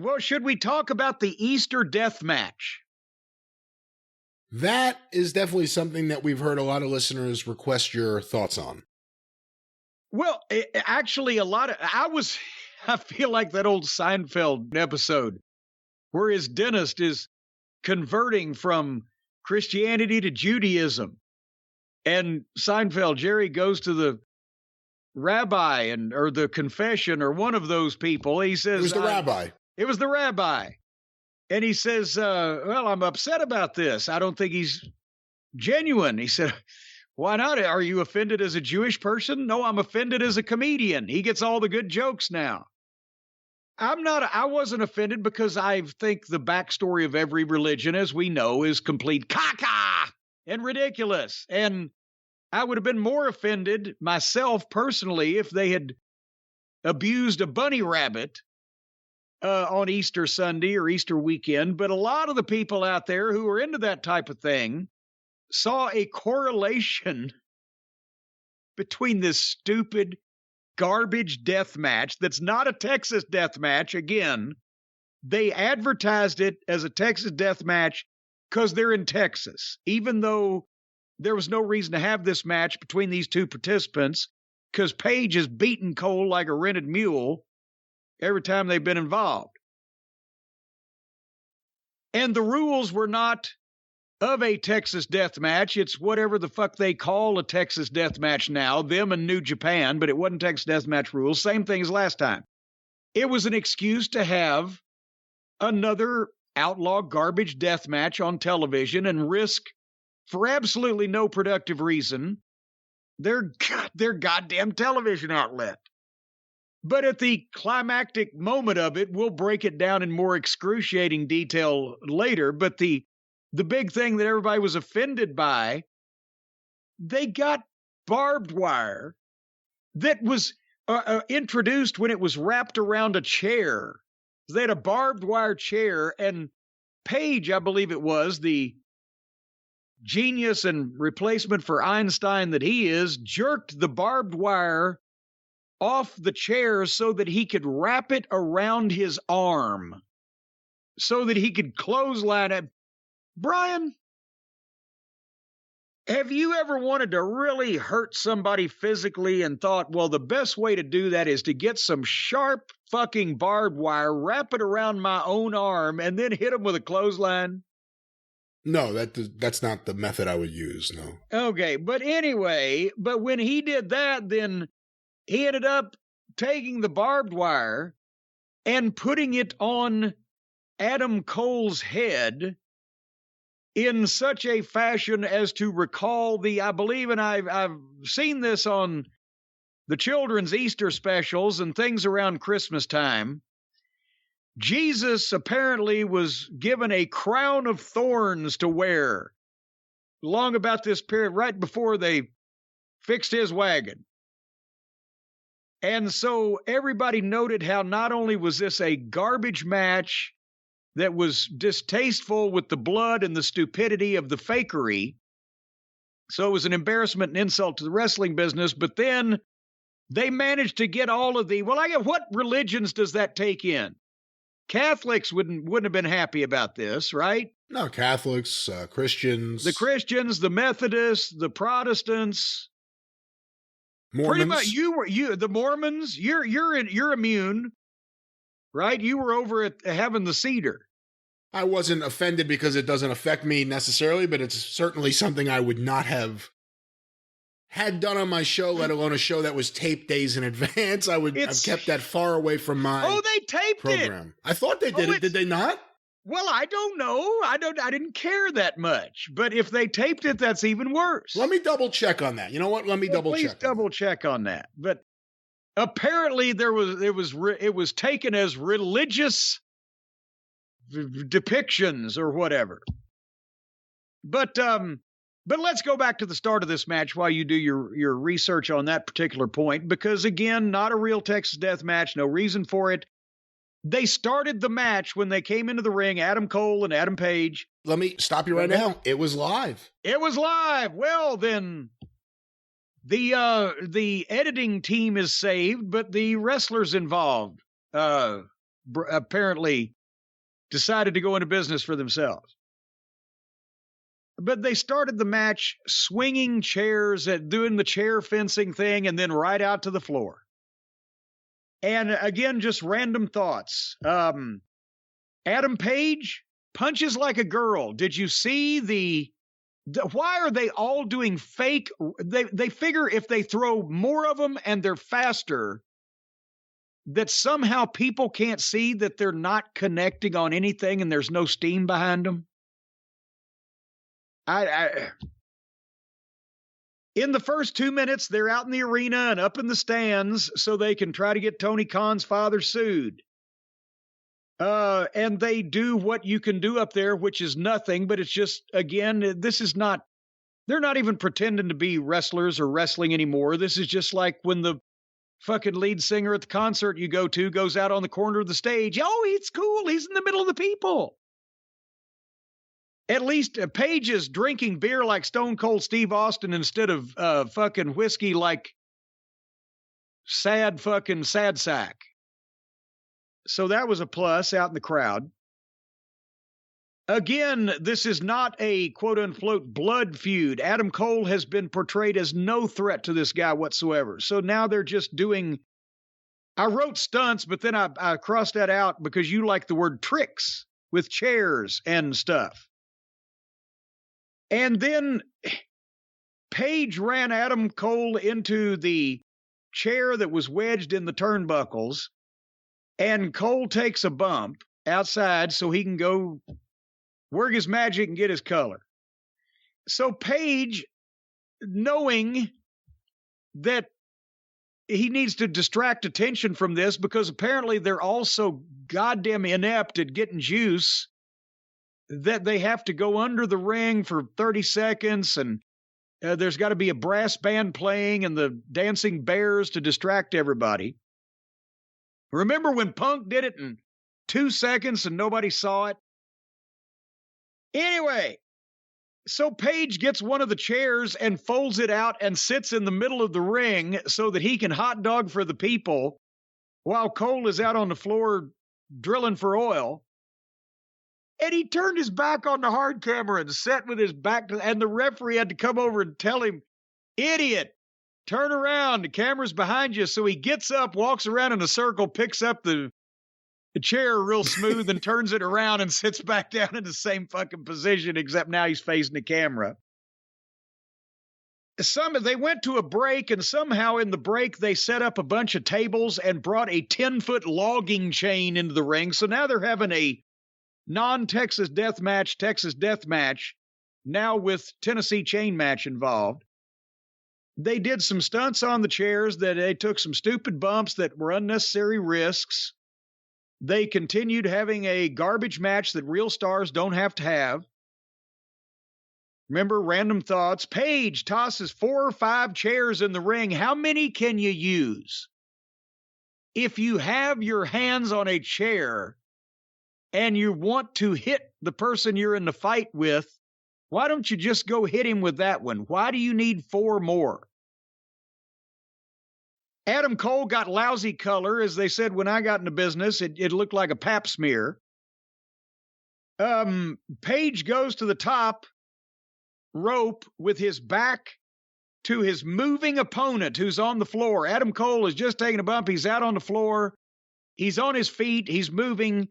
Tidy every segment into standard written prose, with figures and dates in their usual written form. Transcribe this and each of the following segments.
Well, should we talk about the Easter death match? That is definitely something that we've heard a lot of listeners request your thoughts on. Well, actually, I feel like that old Seinfeld episode where his dentist is converting from Christianity to Judaism. And Seinfeld, Jerry goes to the rabbi or the confession or one of those people. He says, it was the rabbi. It was the rabbi. And he says, well, I'm upset about this. I don't think he's genuine. He said, why not? Are you offended as a Jewish person? No, I'm offended as a comedian. He gets all the good jokes now. I wasn't offended because I think the backstory of every religion, as we know, is complete caca and ridiculous. And I would have been more offended myself personally if they had abused a bunny rabbit on Easter Sunday or Easter weekend. But a lot of the people out there who are into that type of thing saw a correlation between this stupid garbage death match that's not a Texas death match. Again, they advertised it as a Texas death match because they're in Texas, even though there was no reason to have this match between these two participants because Paige is beating Cole like a rented mule every time they've been involved. And the rules were not of a Texas death match. It's whatever the fuck they call a Texas death match now, them and New Japan, but it wasn't Texas death match rules. Same thing as last time. It was an excuse to have another outlaw garbage death match on television and risk, for absolutely no productive reason, their goddamn television outlet. But at the climactic moment of it, we'll break it down in more excruciating detail later, but the big thing that everybody was offended by, they got barbed wire that was introduced when it was wrapped around a chair. They had a barbed wire chair, and Paige, I believe it was, the genius and replacement for Einstein that he is, jerked the barbed wire off the chair so that he could wrap it around his arm, so that he could clothesline it. Brian, have you ever wanted to really hurt somebody physically and thought, well, the best way to do that is to get some sharp fucking barbed wire, wrap it around my own arm, and then hit him with a clothesline? No, that's not the method I would use, no. Okay, but anyway, but when he did that, then he ended up taking the barbed wire and putting it on Adam Cole's head in such a fashion as to recall I believe, and I've seen this on the children's Easter specials and things around Christmas time. Jesus apparently was given a crown of thorns to wear long about this period, right before they fixed his wagon. And so everybody noted how not only was this a garbage match that was distasteful with the blood and the stupidity of the fakery, so it was an embarrassment and insult to the wrestling business, but then they managed to get all of what religions does that take in? Catholics wouldn't have been happy about this, right? No, Catholics, Christians. The Christians, the Methodists, the Protestants. Mormons. Pretty much the Mormons, you're immune, right? You were over at having the cedar. I wasn't offended because it doesn't affect me necessarily, but it's certainly something I would not have had done on my show, let alone a show that was taped days in advance. I've kept that far away from my they taped program. I thought they did it. Did they not? Well, I don't know. I didn't care that much. But if they taped it, that's even worse. Let me double check on that. You know what? Let me double check. Please double check on that. But apparently it was taken as religious depictions or whatever. But let's go back to the start of this match while you do your research on that particular point, because again, not a real Texas death match, no reason for it. They started the match when they came into the ring, Adam Cole and Adam Page. Let me stop you right now. It was live. It was live. Well, then the editing team is saved, but the wrestlers involved apparently decided to go into business for themselves. But they started the match swinging chairs, doing the chair fencing thing, and then right out to the floor. And again, just random thoughts. Adam Page punches like a girl. Did you see why are they all doing fake? They figure if they throw more of them and they're faster, that somehow people can't see that they're not connecting on anything and there's no steam behind them. In the first 2 minutes, they're out in the arena and up in the stands so they can try to get Tony Khan's father sued. And they do what you can do up there, which is nothing, but it's just, again, they're not even pretending to be wrestlers or wrestling anymore. This is just like when the fucking lead singer at the concert you go to goes out on the corner of the stage. Oh, it's cool. He's in the middle of the people. At least Page is drinking beer like Stone Cold Steve Austin instead of fucking whiskey like sad sack. So that was a plus out in the crowd. Again, this is not a quote-unquote blood feud. Adam Cole has been portrayed as no threat to this guy whatsoever. So now they're just doing... I wrote stunts, but then I crossed that out because you like the word tricks with chairs and stuff. And then Page ran Adam Cole into the chair that was wedged in the turnbuckles, and Cole takes a bump outside so he can go work his magic and get his color. So Page, knowing that he needs to distract attention from this because apparently they're all so goddamn inept at getting juice that they have to go under the ring for 30 seconds and there's got to be a brass band playing and the dancing bears to distract everybody. Remember when Punk did it in 2 seconds and nobody saw it? Anyway, so Page gets one of the chairs and folds it out and sits in the middle of the ring so that he can hot dog for the people while Cole is out on the floor drilling for oil. And he turned his back on the hard camera and sat with his back to, and the referee had to come over and tell him, idiot, turn around, the camera's behind you. So he gets up, walks around in a circle, picks up the chair real smooth and turns it around and sits back down in the same fucking position, except now he's facing the camera. They went to a break, and somehow in the break they set up a bunch of tables and brought a 10-foot logging chain into the ring. So now they're having a non-Texas death match, now with Tennessee chain match involved. They did some stunts on the chairs that they took some stupid bumps that were unnecessary risks. They continued having a garbage match that real stars don't have to have. Remember, random thoughts. Page tosses 4 or 5 chairs in the ring. How many can you use? If you have your hands on a chair and you want to hit the person you're in the fight with, why don't you just go hit him with that one? Why do you need 4 more? Adam Cole got lousy color. As they said when I got into business, it looked like a pap smear. Page goes to the top rope with his back to his moving opponent who's on the floor. Adam Cole is just taking a bump. He's out on the floor. He's on his feet. He's moving.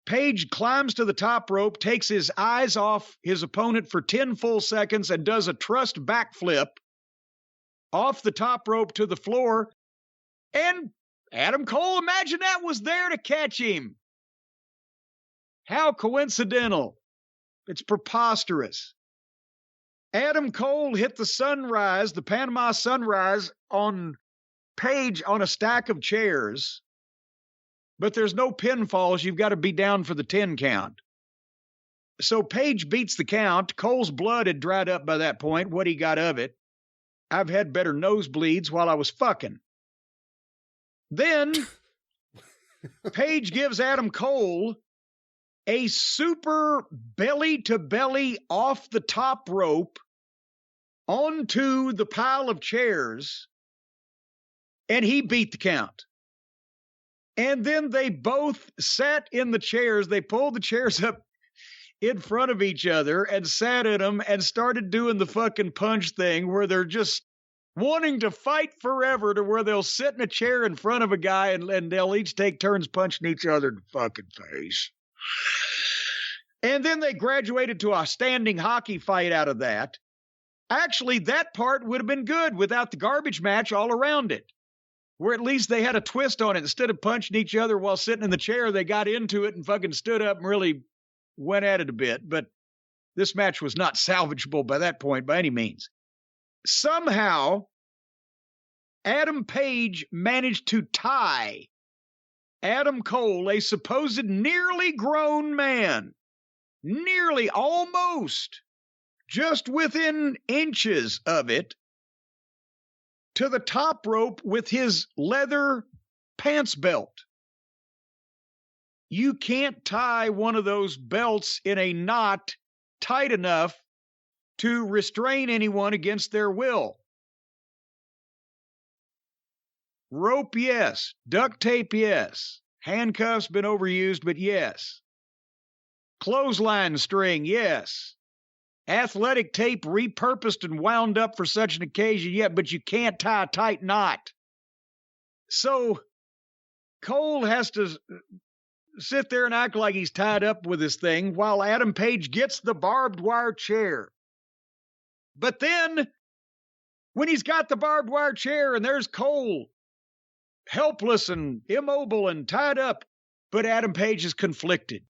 Page climbs to the top rope, takes his eyes off his opponent for 10 full seconds and does a trussed backflip off the top rope to the floor. And Adam Cole, imagine that was there to catch him. How coincidental. It's preposterous. Adam Cole hit the sunrise, the Panama Sunrise, on Page on a stack of chairs. But there's no pinfalls. You've got to be down for the 10 count. So Page beats the count. Cole's blood had dried up by that point, what he got of it. I've had better nosebleeds while I was fucking. Then Page gives Adam Cole a super belly-to-belly off the top rope onto the pile of chairs, and he beat the count. And then they both sat in the chairs. They pulled the chairs up in front of each other and sat in them and started doing the fucking punch thing where they're just wanting to fight forever, to where they'll sit in a chair in front of a guy and they'll each take turns punching each other in the fucking face. And then they graduated to a standing hockey fight out of that. Actually, that part would have been good without the garbage match all around it, where at least they had a twist on it. Instead of punching each other while sitting in the chair, they got into it and fucking stood up and really went at it a bit. But this match was not salvageable by that point by any means. Somehow, Adam Page managed to tie Adam Cole, a supposed nearly grown man, nearly, almost, just within inches of it, to the top rope with his leather pants belt. You can't tie one of those belts in a knot tight enough to restrain anyone against their will. Rope, yes. Duct tape, yes. Handcuffs, been overused, but yes. Clothesline string, yes. Athletic tape repurposed and wound up for such an occasion, yeah, but you can't tie a tight knot. So Cole has to sit there and act like he's tied up with this thing while Adam Page gets the barbed wire chair. But then, when he's got the barbed wire chair and there's Cole, helpless and immobile and tied up, but Adam Page is conflicted.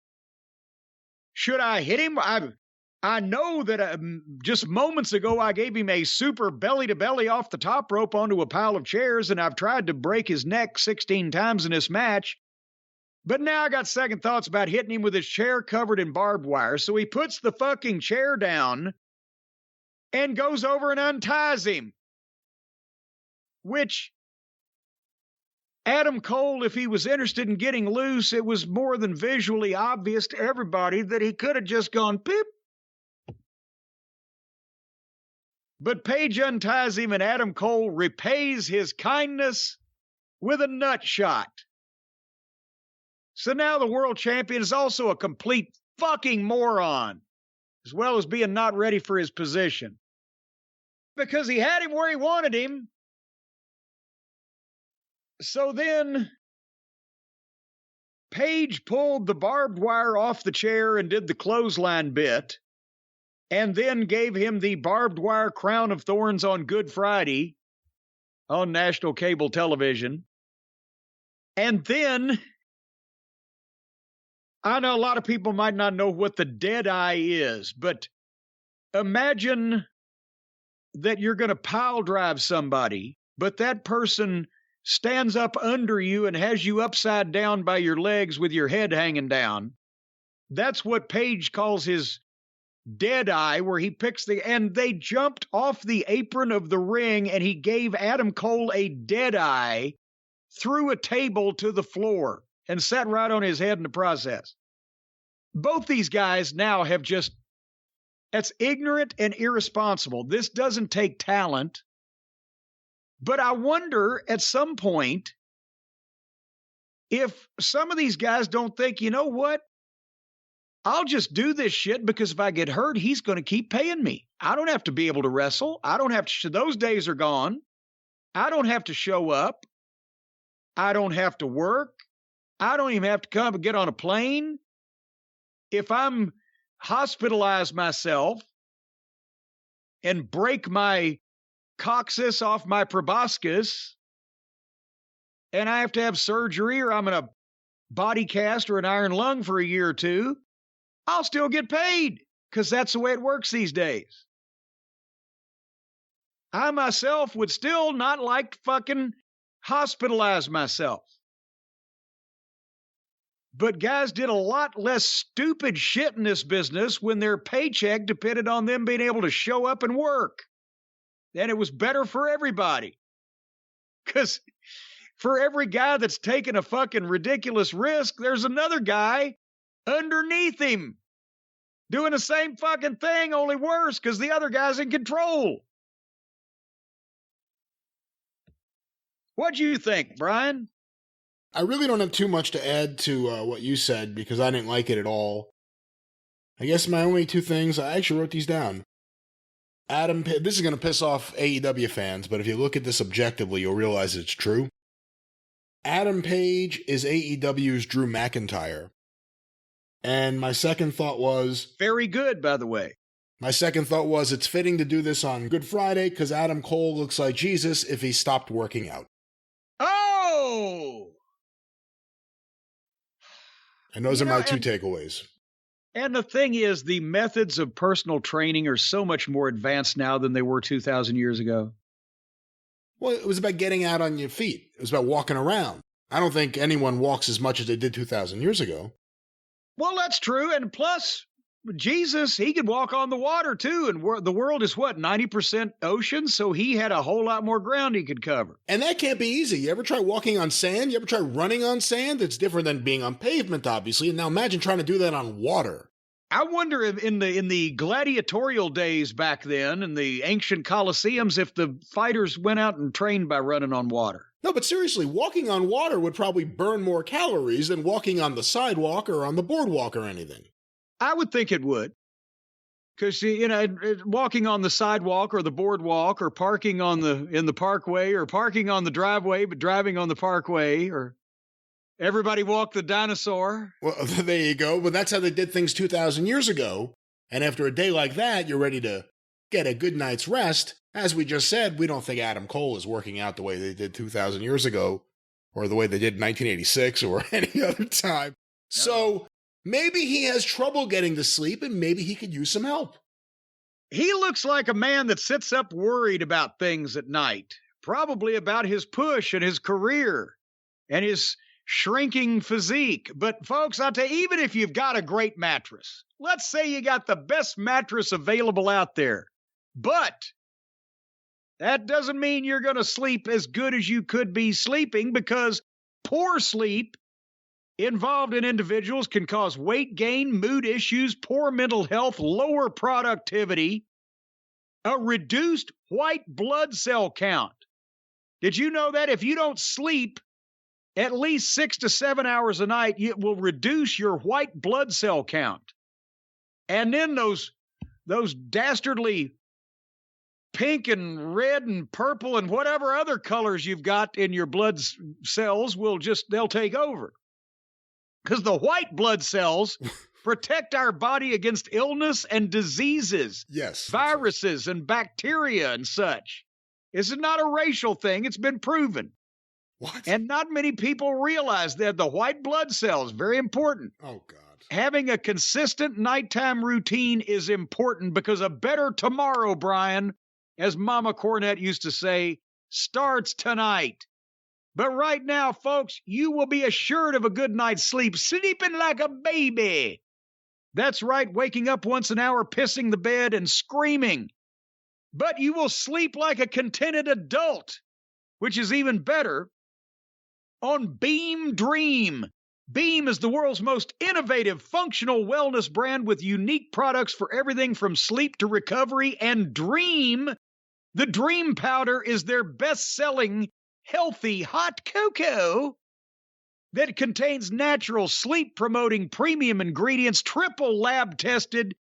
Should I hit him? I know that just moments ago I gave him a super belly-to-belly off the top rope onto a pile of chairs, and I've tried to break his neck 16 times in this match. But now I got second thoughts about hitting him with his chair covered in barbed wire. So he puts the fucking chair down and goes over and unties him. Which, Adam Cole, if he was interested in getting loose, it was more than visually obvious to everybody that he could have just gone pip. But Page unties him and Adam Cole repays his kindness with a nut shot. So now the world champion is also a complete fucking moron, as well as being not ready for his position. Because he had him where he wanted him. So then Page pulled the barbed wire off the chair and did the clothesline bit, and then gave him the barbed wire crown of thorns on Good Friday on national cable television. And then, I know a lot of people might not know what the dead eye is, but imagine that you're going to pile drive somebody, but that person stands up under you and has you upside down by your legs with your head hanging down. That's what Page calls his dead eye, where he picks and they jumped off the apron of the ring and he gave Adam Cole a dead eye through a table to the floor and sat right on his head in the process. Both these guys now have that's ignorant and irresponsible. This doesn't take talent. But I wonder at some point if some of these guys don't think, you know what? I'll just do this shit because if I get hurt, he's going to keep paying me. I don't have to be able to wrestle. I don't have to, those days are gone. I don't have to show up. I don't have to work. I don't even have to come and get on a plane. If I'm hospitalized myself and break my coccyx off my proboscis and I have to have surgery or I'm in a body cast or an iron lung for a year or two, I'll still get paid because that's the way it works these days. I myself would still not like to fucking hospitalize myself. But guys did a lot less stupid shit in this business when their paycheck depended on them being able to show up and work. And it was better for everybody. Because for every guy that's taking a fucking ridiculous risk, there's another guy underneath him doing the same fucking thing, only worse, because the other guy's in control. What do you think, Brian? I really don't have too much to add to what you said because I didn't like it at all. I guess my only two things, I actually wrote these down. This is going to piss off AEW fans, but if you look at this objectively, you'll realize it's true. Adam Page is AEW's Drew McIntyre. And my second thought was... Very good, by the way. My second thought was it's fitting to do this on Good Friday because Adam Cole looks like Jesus if he stopped working out. Oh! And those are my two takeaways. And the thing is, the methods of personal training are so much more advanced now than they were 2,000 years ago. Well, it was about getting out on your feet. It was about walking around. I don't think anyone walks as much as they did 2,000 years ago. Well, that's true. And plus, Jesus, he could walk on the water too. And the world is what, 90% ocean? So he had a whole lot more ground he could cover. And that can't be easy. You ever try walking on sand? You ever try running on sand? It's different than being on pavement, obviously. And now imagine trying to do that on water. I wonder if in the gladiatorial days back then, in the ancient Colosseums, if the fighters went out and trained by running on water. No, but seriously, walking on water would probably burn more calories than walking on the sidewalk or on the boardwalk or anything. I would think it would. Because, walking on the sidewalk or the boardwalk or parking in the parkway or parking on the driveway but driving on the parkway or everybody walk the dinosaur. Well, there you go. But that's how they did things 2,000 years ago. And after a day like that, you're ready to get a good night's rest. As we just said, we don't think Adam Cole is working out the way they did 2,000 years ago or the way they did in 1986 or any other time. No. So maybe he has trouble getting to sleep and maybe he could use some help. He looks like a man that sits up worried about things at night, probably about his push and his career and his shrinking physique. But folks, I'll tell you, even if you've got a great mattress, let's say you got the best mattress available out there, but that doesn't mean you're going to sleep as good as you could be sleeping, because poor sleep involved in individuals can cause weight gain, mood issues, poor mental health, lower productivity, a reduced white blood cell count. Did you know that if you don't sleep at least 6 to 7 hours a night, it will reduce your white blood cell count? And then those dastardly pink and red and purple and whatever other colors you've got in your blood cells they'll take over. Because the white blood cells protect our body against illness and diseases. Yes. Viruses and bacteria and such. This is not a racial thing. It's been proven. What? And not many people realize that the white blood cells, very important. Oh, God. Having a consistent nighttime routine is important because a better tomorrow, Brian, as Mama Cornette used to say, starts tonight. But right now, folks, you will be assured of a good night's sleep, sleeping like a baby. That's right, waking up once an hour, pissing the bed, and screaming. But you will sleep like a contented adult, which is even better, on Beam Dream. Beam is the world's most innovative functional wellness brand with unique products for everything from sleep to recovery. And Dream, the Dream Powder, is their best-selling healthy hot cocoa that contains natural sleep-promoting premium ingredients, triple lab-tested,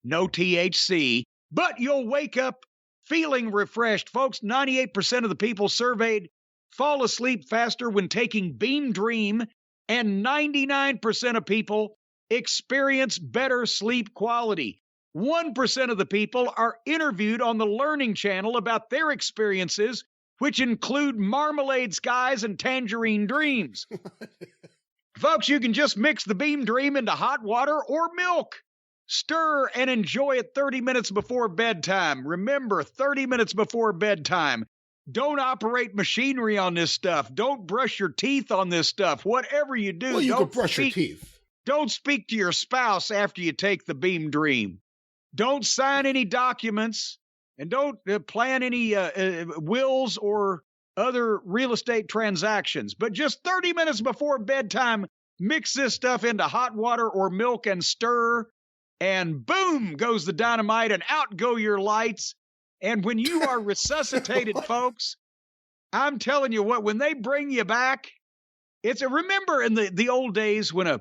no THC, but you'll wake up feeling refreshed. Folks, 98% of the people surveyed fall asleep faster when taking Beam Dream, and 99% of people experience better sleep quality. 1% of the people are interviewed on the Learning Channel about their experiences, which include marmalade skies and tangerine dreams. Folks, you can just mix the Beam Dream into hot water or milk. Stir and enjoy it 30 minutes before bedtime. Remember, 30 minutes before bedtime. Don't operate machinery on this stuff. Don't brush your teeth on this stuff. Whatever you do, well, you can brush your teeth. Don't speak to your spouse after you take the Beam Dream. Don't sign any documents, and don't plan any wills or other real estate transactions. But just 30 minutes before bedtime, mix this stuff into hot water or milk and stir, and boom goes the dynamite, and out go your lights. And when you are resuscitated, folks, I'm telling you what, when they bring you back, Remember in the old days when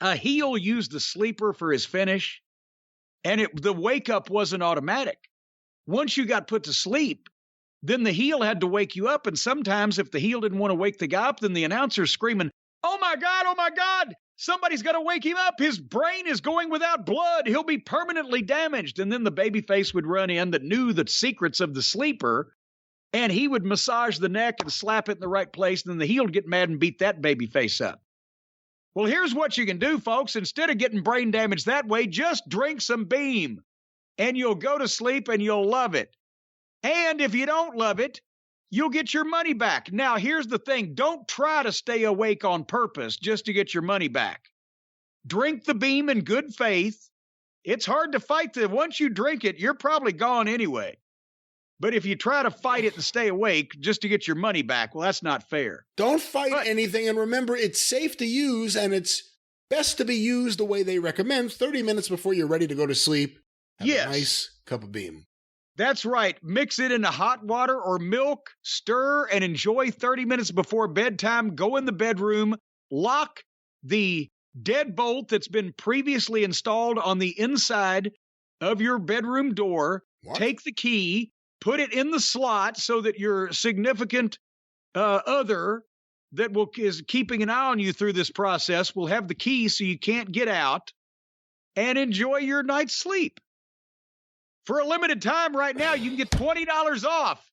a heel used the sleeper for his finish, and the wake up wasn't automatic. Once you got put to sleep, then the heel had to wake you up. And sometimes if the heel didn't want to wake the guy up, then the announcer's screaming, oh my God, somebody's got to wake him up. His brain is going without blood. He'll be permanently damaged. And then the babyface would run in that knew the secrets of the sleeper, and he would massage the neck and slap it in the right place. And then the heel would get mad and beat that babyface up. Well, here's what you can do, folks. Instead of getting brain damage that way, just drink some Beam, and you'll go to sleep and you'll love it. And if you don't love it, you'll get your money back. Now, here's the thing. Don't try to stay awake on purpose just to get your money back. Drink the Beam in good faith. It's hard to fight once you drink it, you're probably gone anyway. But if you try to fight it and stay awake just to get your money back, well, that's not fair. Don't fight anything. And remember, it's safe to use, and it's best to be used the way they recommend, 30 minutes before you're ready to go to sleep. Have a nice cup of Beam. That's right. Mix it into hot water or milk, stir, and enjoy 30 minutes before bedtime. Go in the bedroom, lock the deadbolt that's been previously installed on the inside of your bedroom door. What? Take the key, put it in the slot so that your significant other that is keeping an eye on you through this process will have the key so you can't get out, and enjoy your night's sleep. For a limited time right now, you can get $20 off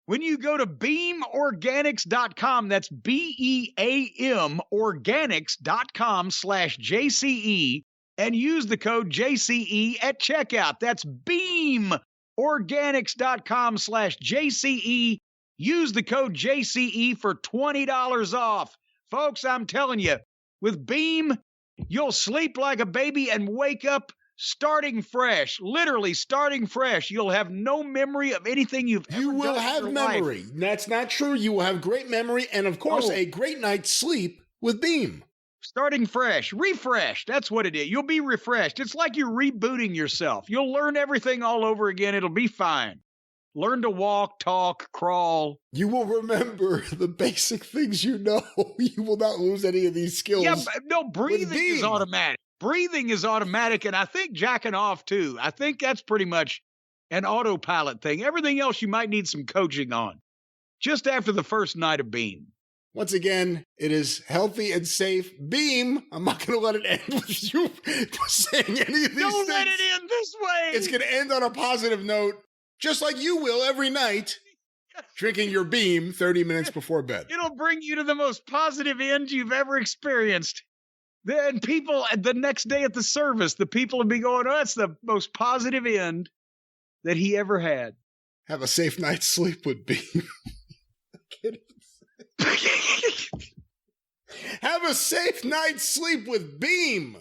when you go to beamorganics.com. That's BEAM organics.com/JCE and use the code JCE at checkout. That's beamorganics.com/JCE. Use the code JCE for $20 off. Folks, I'm telling you, with Beam, you'll sleep like a baby and wake up starting fresh, literally starting fresh. You'll have no memory of anything you've ever done. You will have memory. Life. That's not true. You will have great memory and, of course, a great night's sleep with Beam. Starting fresh, refreshed. That's what it is. You'll be refreshed. It's like you're rebooting yourself. You'll learn everything all over again. It'll be fine. Learn to walk, talk, crawl. You will remember the basic things you know. You will not lose any of these skills. Yeah, no, breathing is automatic. Breathing is automatic, and I think jacking off, too. I think that's pretty much an autopilot thing. Everything else you might need some coaching on. Just after the first night of Beam. Once again, it is healthy and safe. Beam, I'm not going to let it end with you saying any of these things. Don't let it end this way. It's going to end on a positive note, just like you will every night, drinking your Beam 30 minutes before bed. It'll bring you to the most positive end you've ever experienced. Then people, the next day at the service, the people will be going, oh, that's the most positive end that he ever had. Have a safe night's sleep with Beam. I'm kidding. Have a safe night's sleep with Beam.